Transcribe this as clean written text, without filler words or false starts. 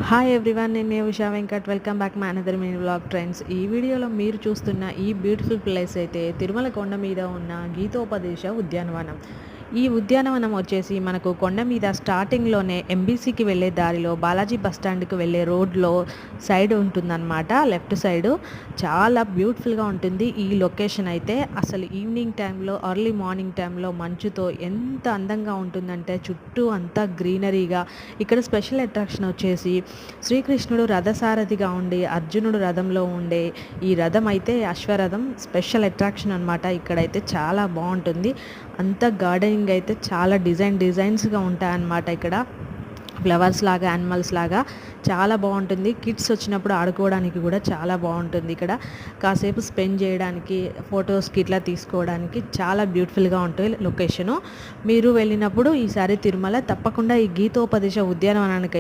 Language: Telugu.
హాయ్ ఎవ్రీవన్, నేను మీ Usha Venkat. Welcome back my another mini vlog friends. ఈ వీడియోలో మీరు చూస్తున్న ఈ బ్యూటిఫుల్ ప్లేస్ అయితే తిరుమల కొండ మీద ఉన్న గీతోపదేశ ఉద్యానవనం. ఈ ఉద్యానవనం వచ్చేసి మనకు కొండ మీద స్టార్టింగ్లోనే ఎంబీసీకి వెళ్ళే దారిలో బాలాజీ బస్ స్టాండ్కి వెళ్ళే రోడ్లో సైడ్ ఉంటుందన్నమాట. లెఫ్ట్ సైడు చాలా బ్యూటిఫుల్గా ఉంటుంది ఈ లొకేషన్ అయితే. అసలు ఈవినింగ్ టైంలో, ఎర్లీ మార్నింగ్ టైంలో మంచుతో ఎంత అందంగా ఉంటుందంటే చుట్టూ అంతా గ్రీనరీగా. ఇక్కడ స్పెషల్ అట్రాక్షన్ వచ్చేసి శ్రీకృష్ణుడు రథసారథిగా ఉండి అర్జునుడు రథంలో ఉండే ఈ రథం అయితే అశ్వరథం స్పెషల్ అట్రాక్షన్ అనమాట. ఇక్కడైతే చాలా బాగుంటుంది. అంతా గార్డెనింగ్ అయితే చాలా డిజైన్స్గా ఉంటాయన్నమాట. ఇక్కడ ఫ్లవర్స్ లాగా, యానిమల్స్ లాగా చాలా బాగుంటుంది. కిడ్స్ వచ్చినప్పుడు ఆడుకోవడానికి కూడా చాలా బాగుంటుంది. ఇక్కడ కాసేపు స్పెండ్ చేయడానికి, ఫొటోస్కి ఇట్లా తీసుకోవడానికి చాలా బ్యూటిఫుల్గా ఉంటుంది లొకేషను. మీరు వెళ్ళినప్పుడు ఈసారి తిరుమల తప్పకుండా ఈ గీతోపదేశ ఉద్యానవనానికి